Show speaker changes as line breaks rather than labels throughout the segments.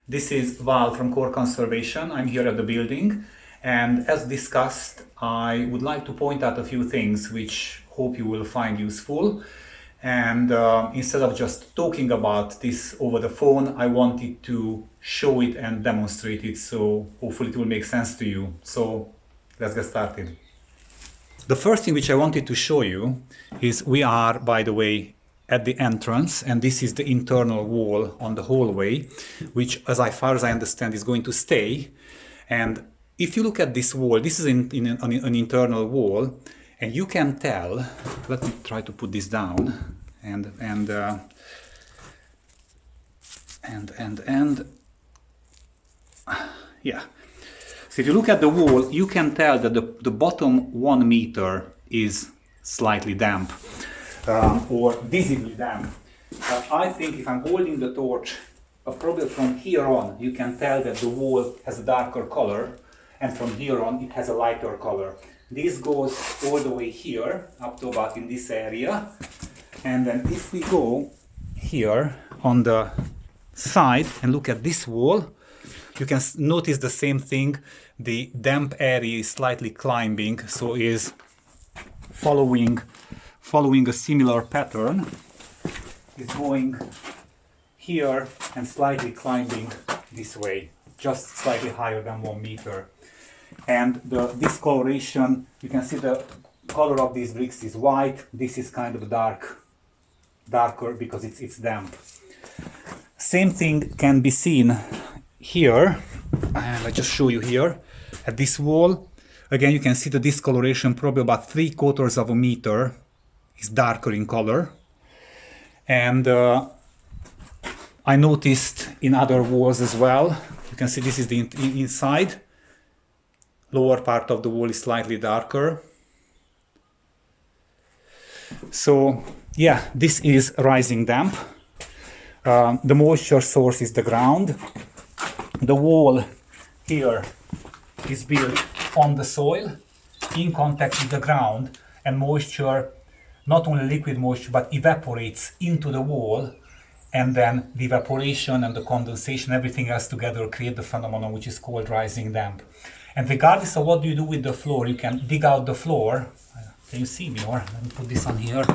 This is Val from Core Conservation. I'm here at the building, and as discussed, I would like to point out a few things which hope you will find useful. And instead of just talking about this over the phone, I wanted to show it and demonstrate it, so hopefully it will make sense to you. So let's get started. The first thing which I wanted to show you is we are, by the way, at the entrance, and this is the internal wall on the hallway, which, as far as I understand, is going to stay. And if you look at this wall, this is an internal wall, and you can tell. Let me try to put this down, yeah. So if you look at the wall, you can tell that the bottom 1 meter is slightly damp. Or visibly damp. I think if I'm holding the torch, probably from here on, you can tell that the wall has a darker color, and from here on it has a lighter color. This goes all the way here, up to about in this area. And then if we go here on the side and look at this wall, you can notice the same thing. The damp area is slightly climbing, so is following a similar pattern. Is going here and slightly climbing this way, just slightly higher than 1 meter. And the discoloration, you can see the color of these bricks is white. This is kind of darker because it's damp. Same thing can be seen here, and I'll just show you here at this wall. Again, you can see the discoloration, probably about 3/4 of a meter. Is darker in color. And I noticed in other walls as well. You can see this is the inside. Lower part of the wall is slightly darker. So yeah, this is rising damp. The moisture source is the ground. The wall here is built on the soil, in contact with the ground, and moisture, not only liquid moisture, but evaporates into the wall, and then the evaporation and the condensation, everything else together create the phenomenon which is called rising damp. And regardless of what you do with the floor, you can dig out the floor. Can you see me? Or let me put this on here.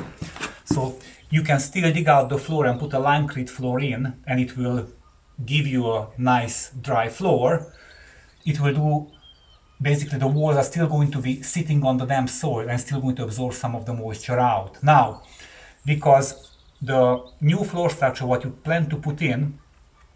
So you can still dig out the floor and put a limecrete floor in, and it will give you a nice dry floor. It will do. Basically, the walls are still going to be sitting on the damp soil and still going to absorb some of the moisture out. Now, because the new floor structure, what you plan to put in,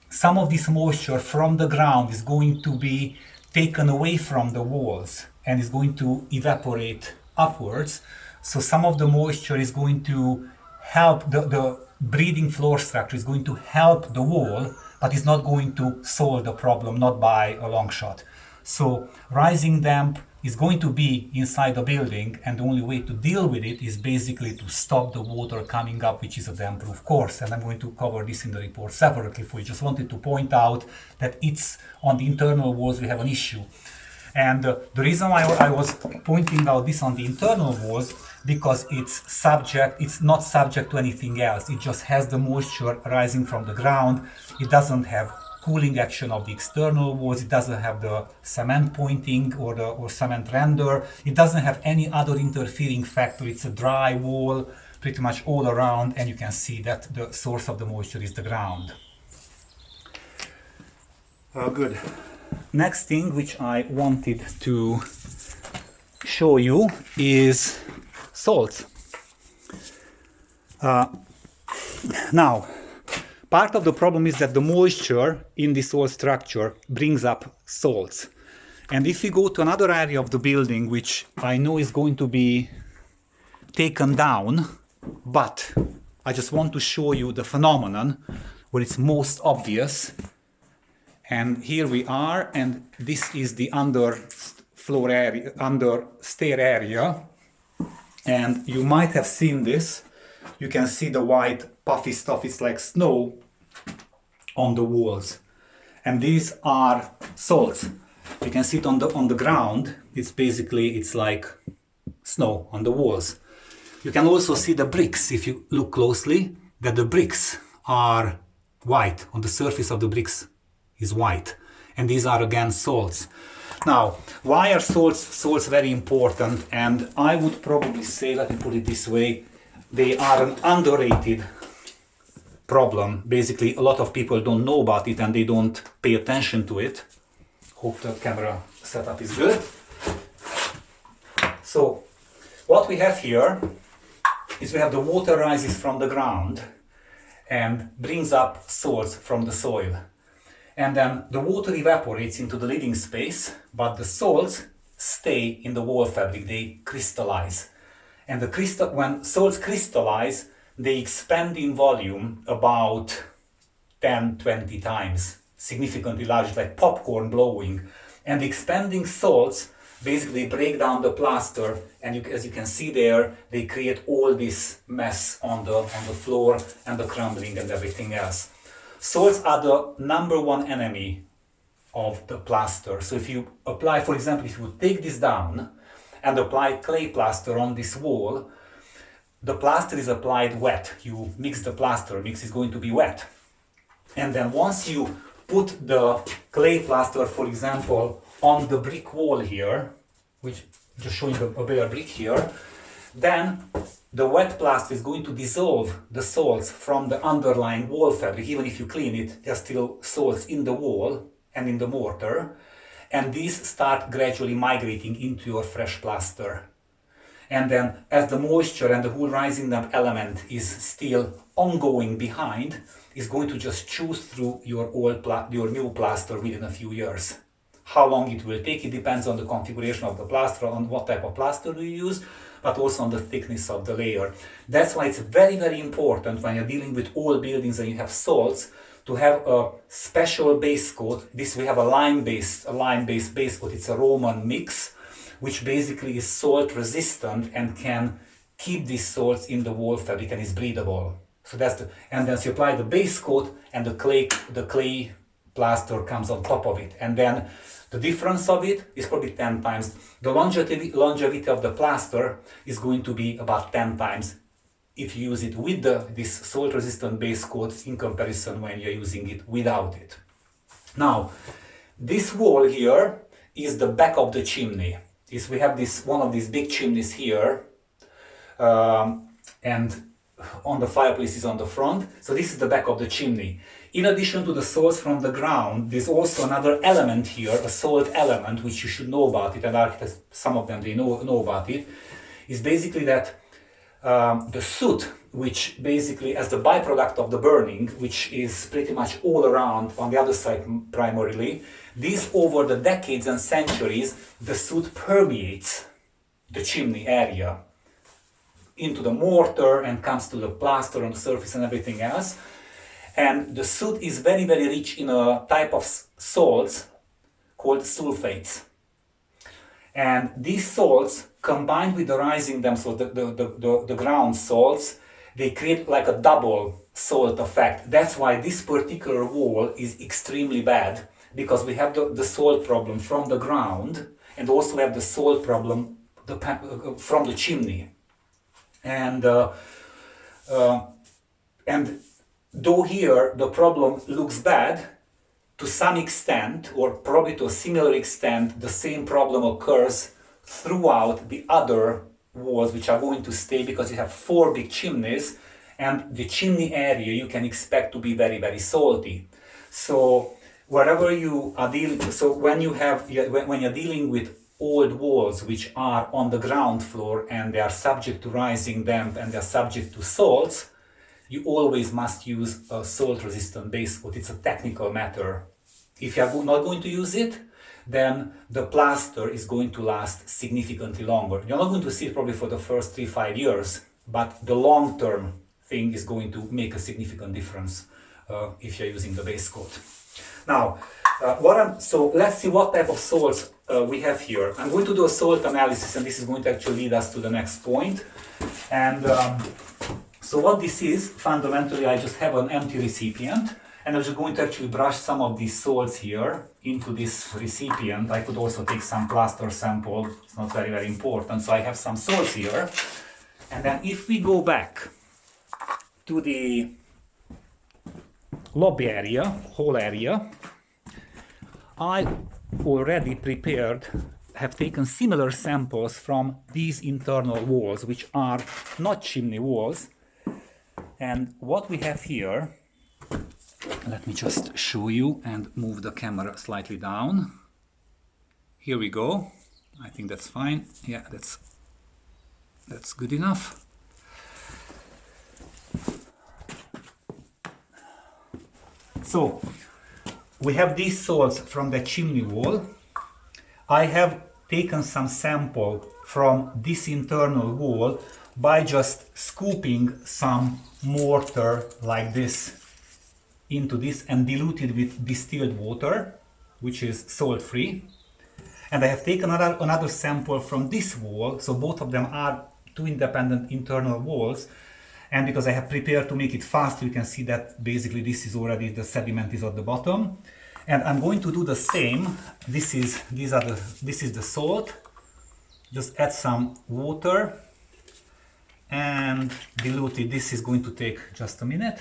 some of this moisture from the ground is going to be taken away from the walls and is going to evaporate upwards. So some of the moisture is going to help the breathing floor structure, is going to help the wall, but it's not going to solve the problem, not by a long shot. So rising damp is going to be inside the building, and the only way to deal with it is basically to stop the water coming up, which is a damp-proof course. And I'm going to cover this in the report separately for you. Just wanted to point out that it's on the internal walls we have an issue. And the reason why I was pointing out this on the internal walls, because it's not subject to anything else. It just has the moisture rising from the ground. It doesn't have cooling action of the external walls. It doesn't have the cement pointing or cement render. It doesn't have any other interfering factor. It's a dry wall pretty much all around, and you can see that the source of the moisture is the ground. Good. Next thing which I wanted to show you is salt. Now, part of the problem is that the moisture in the soil structure brings up salts. And if we go to another area of the building, which I know is going to be taken down, but I just want to show you the phenomenon where it's most obvious. And here we are, and this is the under stair area. And you might have seen this. You can see the white puffy stuff. It's like snow on the walls, and these are salts. You can see it on the ground. It's like snow on the walls. You can also see the bricks, if you look closely, that the bricks are white on the surface of the bricks. is white. And these are again salts. Now, why are salts very important? And I would probably say, let me put it this way, they are an underrated problem. Basically, a lot of people don't know about it and they don't pay attention to it. Hope the camera setup is good. So, what we have here is we have the water rises from the ground and brings up salts from the soil. And then the water evaporates into the living space, but the salts stay in the wall fabric, they crystallize. And when salts crystallize, they expand in volume about 10-20 times, significantly larger, like popcorn blowing. And the expanding salts basically break down the plaster, and as you can see there, they create all this mess on the floor and the crumbling and everything else. Salts are the #1 enemy of the plaster. So if you apply, for example, if you take this down and apply clay plaster on this wall, the plaster is applied wet. You mix the plaster, mix is going to be wet. And then once you put the clay plaster, for example, on the brick wall here, which just showing a bare brick here, then the wet plaster is going to dissolve the salts from the underlying wall fabric. Even if you clean it, there's still salts in the wall and in the mortar, and these start gradually migrating into your fresh plaster. And then as the moisture and the whole rising damp element is still ongoing behind, is going to just chew through your new plaster within a few years. How long it will take, it depends on the configuration of the plaster, on what type of plaster you use, but also on the thickness of the layer. That's why it's very, very important when you're dealing with old buildings and you have salts to have a special base coat. We have a lime-based base coat. It's a Roman mix, which basically is salt resistant and can keep these salts in the wall fabric and is breathable. So and then you apply the base coat and the clay plaster comes on top of it. And then the difference of it is probably 10 times. The longevity of the plaster is going to be about 10 times if you use it with this salt resistant base coat in comparison when you're using it without it. Now, this wall here is the back of the chimney. We have one of these big chimneys here, and on the fireplace is on the front. So this is the back of the chimney. In addition to the salts from the ground, there's also another element here, a salt element, which you should know about it, and architects, some of them, they know about it, is basically that the soot, which basically as the byproduct of the burning, which is pretty much all around on the other side primarily, these over the decades and centuries, the soot permeates the chimney area into the mortar and comes to the plaster on the surface and everything else. And the soot is very, very rich in a type of salts called sulfates. And these salts, combined with the rising damp, so the ground salts, they create like a double salt effect. That's why this particular wall is extremely bad, because we have the salt problem from the ground, and also have the salt problem from the chimney. And though here the problem looks bad, to some extent, or probably to a similar extent, the same problem occurs throughout the other walls, which are going to stay, because you have 4 big chimneys, and the chimney area you can expect to be very, very salty. So wherever you are dealing, so when you're dealing with old walls which are on the ground floor and they are subject to rising damp and they are subject to salts, you always must use a salt-resistant base coat. It's a technical matter. If you are not going to use it, then the plaster is going to last significantly longer. You're not going to see it probably for the first 3-5 years, but the long-term thing is going to make a significant difference if you're using the base coat. Now, so let's see what type of salts we have here. I'm going to do a salt analysis, and this is going to actually lead us to the next point. And so what this is, fundamentally, I just have an empty recipient, and I'm just going to actually brush some of these salts here into this recipient. I could also take some plaster sample, it's not very, very important. So I have some salts here. And then if we go back to the lobby area, whole area, I already prepared, have taken similar samples from these internal walls, which are not chimney walls. And what we have here, let me just show you and move the camera slightly down. Here we go. I think that's fine. Yeah, that's good enough. So we have these soles from the chimney wall. I have taken some sample from this internal wall by just scooping some mortar like this into this and diluted with distilled water, which is salt-free. And I have taken another sample from this wall, so both of them are two independent internal walls. And because I have prepared to make it fast, you can see that basically this is already, the sediment is at the bottom. And I'm going to do the same. This is the salt. Just add some water and dilute it. This is going to take just a minute.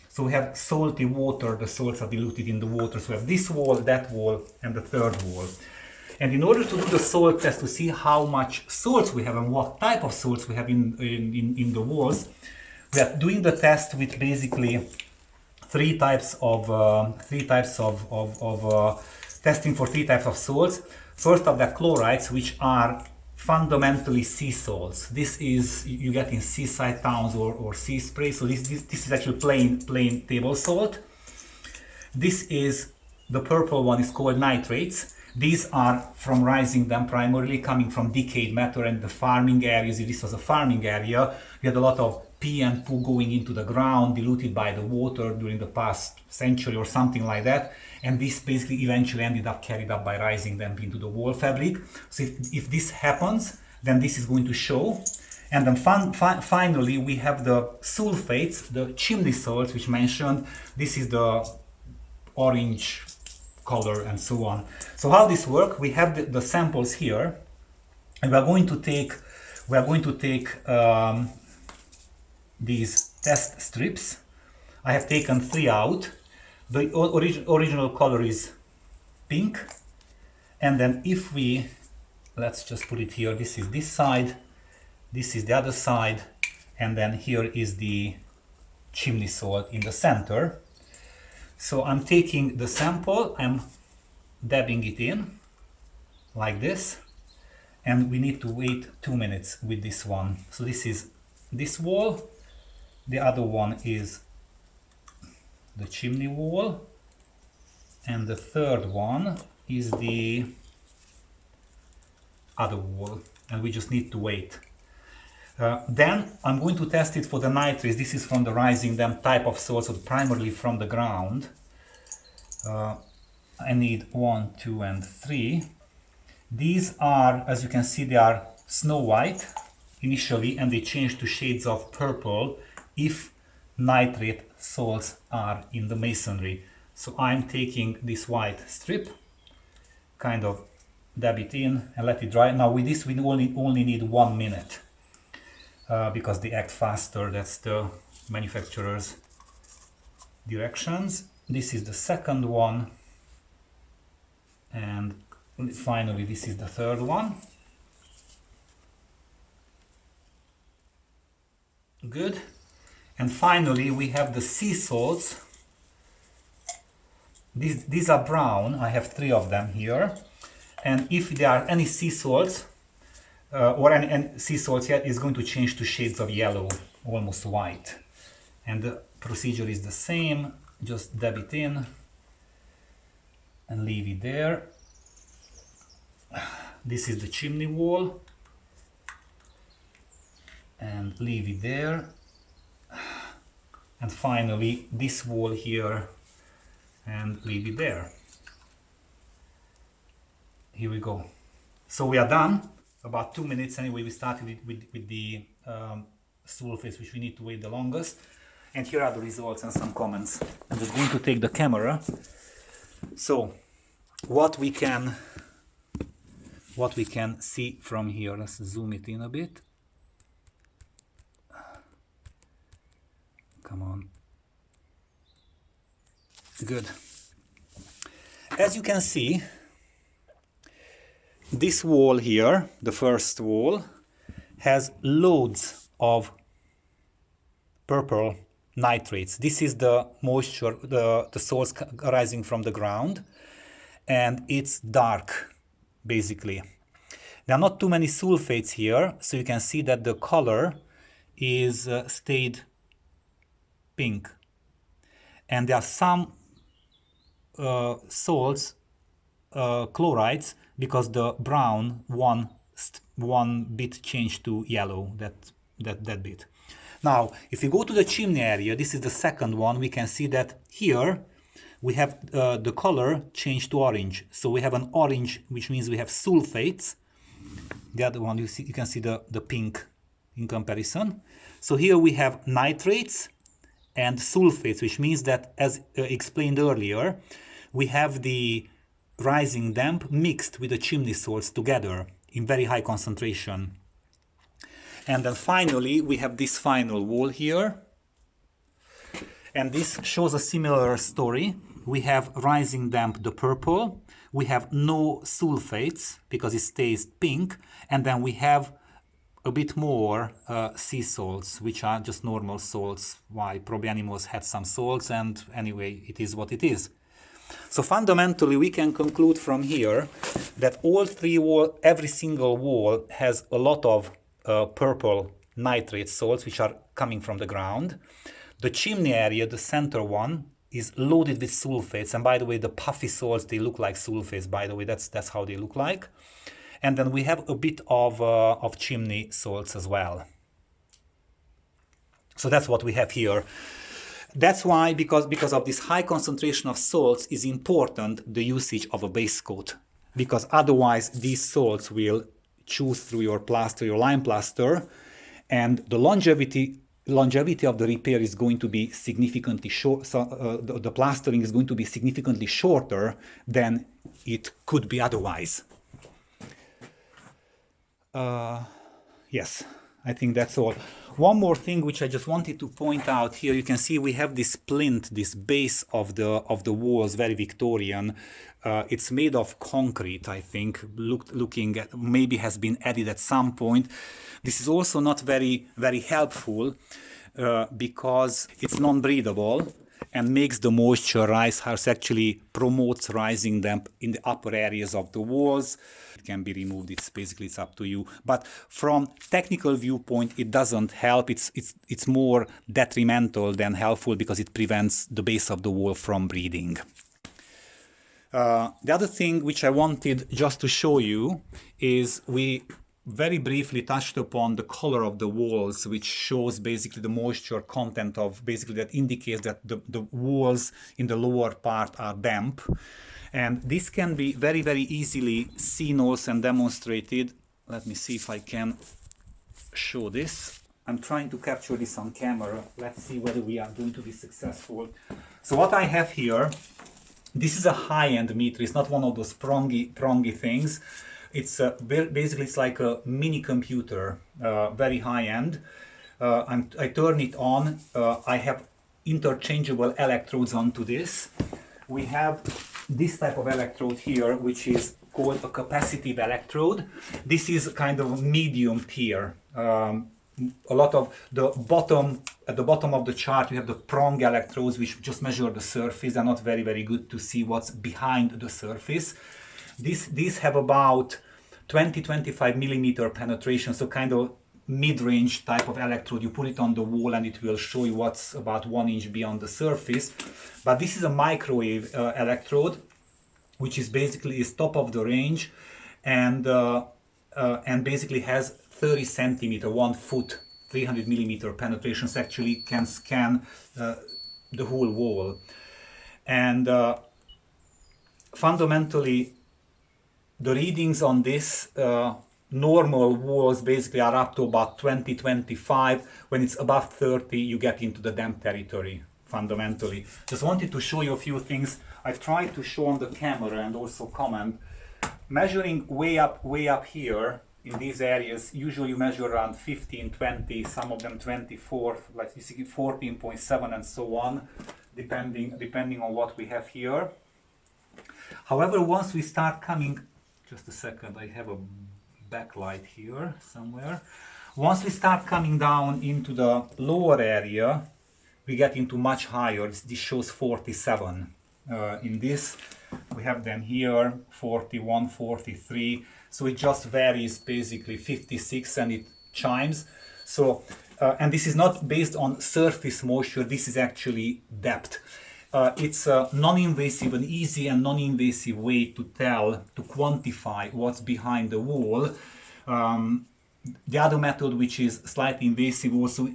So we have salty water, the salts are diluted in the water. So we have this wall, that wall, and the third wall. And in order to do the salt test to see how much salts we have and what type of salts we have in the walls, we are doing the test with basically testing for three types of salts. First of the chlorides, which are fundamentally sea salts. This is you get in seaside towns or sea spray. So this is actually plain table salt. This is the purple one is called nitrates. These are from rising damp, primarily coming from decayed matter and the farming areas. If this was a farming area, we had a lot of pee and poo going into the ground, diluted by the water during the past century or something like that. And this basically eventually ended up carried up by rising damp into the wall fabric. So if this happens, then this is going to show. And then finally, we have the sulfates, the chimney salts, which mentioned. This is the orange color and so on. So how this works? We have the samples here, and we are going to take these test strips. I have taken 3 out. The original color is pink, and then if we, let's just put it here, this is this side, this is the other side, and then here is the chimney salt in the center. So I'm taking the sample, I'm dabbing it in like this, and we need to wait 2 minutes with this one. So this is this wall, the other one is the chimney wall, and the third one is the other wall, and we just need to wait. Then I'm going to test it for the nitrates. This is from the rising damp type of salt, so primarily from the ground. I need 1, 2, and 3. These are, as you can see, they are snow white initially, and they change to shades of purple if nitrate salts are in the masonry. So I'm taking this white strip, kind of dab it in and let it dry. Now with this we only need 1 minute. Because they act faster, that's the manufacturer's directions. This is the second one, and finally this is the third one. Good. And finally we have the sea salts. These are brown. I have 3 of them here, and if there are any sea salts or any sea salts yet, is going to change to shades of yellow, almost white. And the procedure is the same. Just dab it in and leave it there. This is the chimney wall, and leave it there. And finally this wall here, and leave it there. Here we go. So we are done. About 2 minutes anyway. We started with the sulfates, which we need to wait the longest. And here are the results and some comments. I'm just going to take the camera. So what we can see from here, let's zoom it in a bit. Come on. Good. as you can see, this wall here, the first wall, has loads of purple nitrates. This is the moisture, the source rising from the ground, and it's dark, basically. There are not too many sulfates here, so you can see that the color is stayed pink. And there are some salts, chlorides, because the brown one bit changed to yellow, that bit. Now, if you go to the chimney area, this is the second one, we can see that here we have the color changed to orange. So we have an orange, which means we have sulfates. The other one, you can see the pink in comparison. So here we have nitrates and sulfates, which means that, as explained earlier, we have the rising damp mixed with the chimney salts together in very high concentration. And then finally, we have this final wall here. And this shows a similar story. We have rising damp, the purple. We have no sulfates because it stays pink. And then we have a bit more sea salts, which are just normal salts. Why? Probably animals had some salts, and anyway, it is what it is. So fundamentally, we can conclude from here that all three walls, every single wall has a lot of purple nitrate salts, which are coming from the ground. The chimney area, the center one, is loaded with sulfates. And by the way, the puffy salts, they look like sulfates, by the way, that's how they look like. And then we have a bit of chimney salts as well. So that's what we have here. That's why, because of this high concentration of salts, is important the usage of a base coat. Because otherwise these salts will chew through your plaster, your lime plaster, and the longevity of the repair is going to be significantly short. So the plastering is going to be significantly shorter than it could be otherwise. Yes, I think that's all. One more thing which I just wanted to point out here, you can see we have this plinth, this base of the walls, very Victorian. It's made of concrete, I think, looking at, maybe has been added at some point. This is also not very helpful because it's non-breathable and makes the moisture rise. House actually promotes rising damp in the upper areas of the walls. It can be removed. It's up to you. But from technical viewpoint, it doesn't help. It's more detrimental than helpful because it prevents the base of the wall from breathing. The other thing which I wanted just to show you is we very briefly touched upon the color of the walls, which shows basically the moisture content of, basically that indicates that the walls in the lower part are damp. And this can be very easily seen also and demonstrated. Let me see if I can show this. I'm trying to capture this on camera. Let's see whether we are going to be successful. So what I have here, this is a high-end meter. It's not one of those prongy things. It's basically it's like a mini computer, very high-end. I turn it on. I have interchangeable electrodes onto this. We have this type of electrode here, which is called a capacitive electrode. This is kind of medium tier. A lot of the bottom, at the bottom of the chart, you have the prong electrodes, which just measure the surface. They're not very good to see what's behind the surface. These have about 20-25 millimeter penetration, so kind of mid-range type of electrode. You put it on the wall and it will show you what's about 1 inch beyond the surface. But this is a microwave electrode, which is basically top of the range, and basically has 30 centimeter, 1 foot, 300 millimeter penetrations. Actually can scan the whole wall. And fundamentally, the readings on this normal walls basically are up to about 20-25. When it's above 30, you get into the damp territory, fundamentally. Just wanted to show you a few things. I tried to show on the camera and also comment. Measuring way up here in these areas, usually you measure around 15, 20, some of them 24, like you see 14.7 and so on, depending on what we have here. However, once we start coming, just a second, I have a backlight here somewhere. Once we start coming down into the lower area, we get into much higher. This shows 47. In this, we have them here, 41, 43. So it just varies, basically 56, and it chimes. So, and this is not based on surface moisture, this is actually depth. It's a non-invasive, an easy and non-invasive way to tell, to quantify what's behind the wall. The other method, which is slightly invasive also,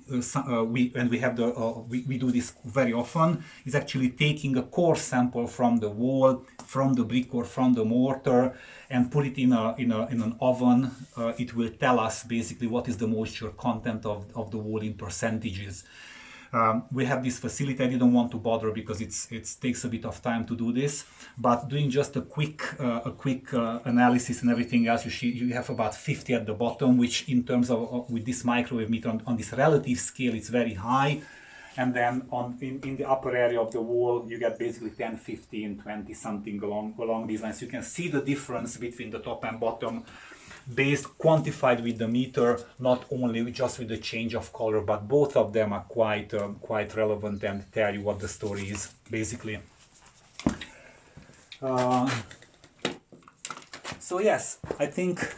we do this very often, is actually taking a core sample from the wall, from the brick or from the mortar, and put it in an oven. It will tell us basically what is the moisture content of the wall in percentages. We have this facility. I didn't want to bother because it takes a bit of time to do this, but doing just a quick analysis and everything else, you have about 50 at the bottom, which in terms of with this microwave meter on this relative scale, it's very high. And then in the upper area of the wall, you get basically 10, 15, 20 something along these lines. You can see the difference between the top and bottom, quantified with the meter, not only just with the change of color, but both of them are quite relevant and tell you what the story is, basically. So yes, I think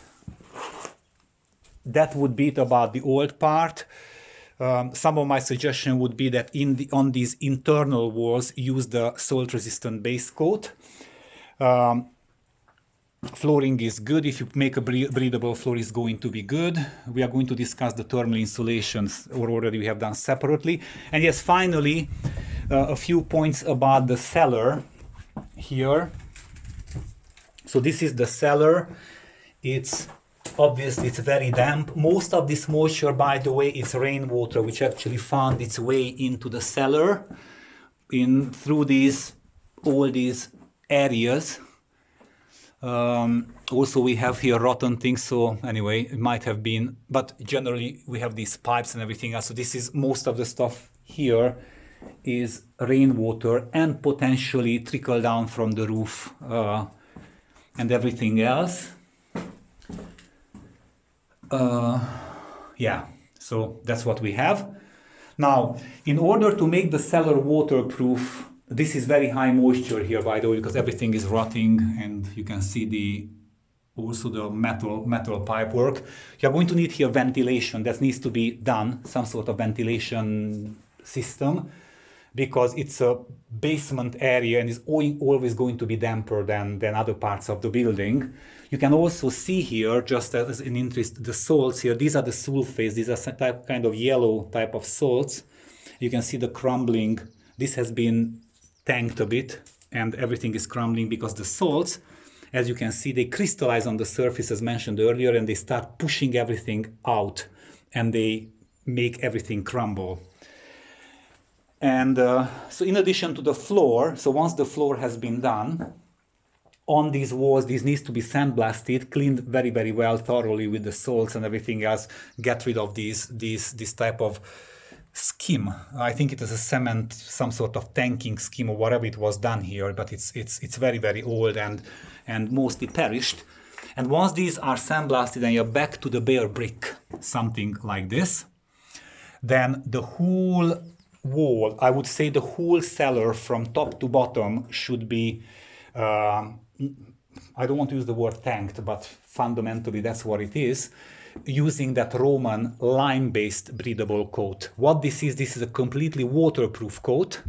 that would be it about the old part. Some of my suggestion would be that on these internal walls, use the salt-resistant base coat. Flooring is good. If you make a breathable floor, is going to be good. We are going to discuss the thermal insulations, or already we have done separately. And yes, finally, a few points about the cellar here. So this is the cellar. It's obviously it's very damp. Most of this moisture, by the way, is rainwater, which actually found its way into the cellar through all these areas. Also we have here rotten things, so anyway, it might have been, but generally we have these pipes and everything else. So this is most of the stuff here is rainwater and potentially trickle down from the roof and everything else. Yeah, so that's what we have. Now, in order to make the cellar waterproof, this is very high moisture here, by the way, because everything is rotting, and you can see also the metal pipe work. You're going to need here ventilation. That needs to be done, some sort of ventilation system, because it's a basement area and is always going to be damper than other parts of the building. You can also see here, just as an interest, the salts here. These are the sulfates. These are kind of yellow type of salts. You can see the crumbling. This has been tanked a bit and everything is crumbling because the salts, as you can see, they crystallize on the surface as mentioned earlier, and they start pushing everything out and they make everything crumble. And so in addition to the floor, so once the floor has been done, on these walls, this needs to be sandblasted, cleaned very, very well, thoroughly with the salts and everything else, get rid of this type of skim. I think it is a cement, some sort of tanking scheme or whatever it was done here, but it's very, very old and mostly perished. And once these are sandblasted and you're back to the bare brick, something like this, then the whole wall, I would say the whole cellar from top to bottom should be, I don't want to use the word tanked, but fundamentally that's what it is, using that Roman lime-based breathable coat. What this is a completely waterproof coat,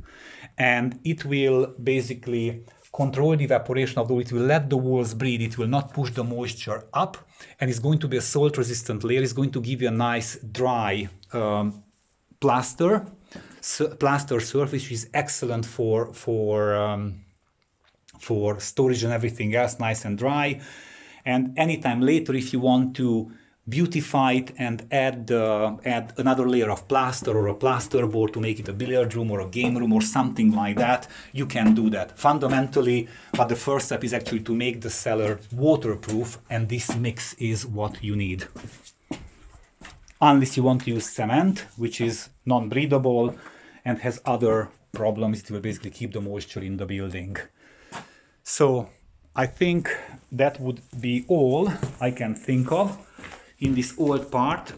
and it will basically control the evaporation of the wood. It will let the walls breathe. It will not push the moisture up, and it's going to be a salt-resistant layer. It's going to give you a nice dry plaster surface, which is excellent for storage and everything else, nice and dry. And anytime later, if you want to beautify it and add another layer of plaster or a plasterboard to make it a billiard room or a game room or something like that, you can do that. Fundamentally, but the first step is actually to make the cellar waterproof, and this mix is what you need. Unless you want to use cement, which is non-breathable and has other problems, it will basically keep the moisture in the building. So I think that would be all I can think of in this old part.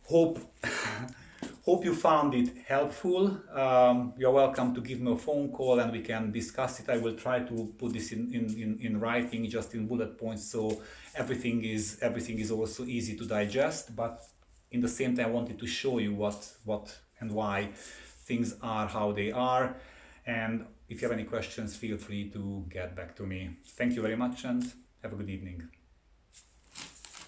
Hope you found it helpful. You're welcome to give me a phone call and we can discuss it. I will try to put this in writing, just in bullet points, so everything is also easy to digest. But in the same time, I wanted to show you what and why things are how they are. And if you have any questions, feel free to get back to me. Thank you very much and have a good evening.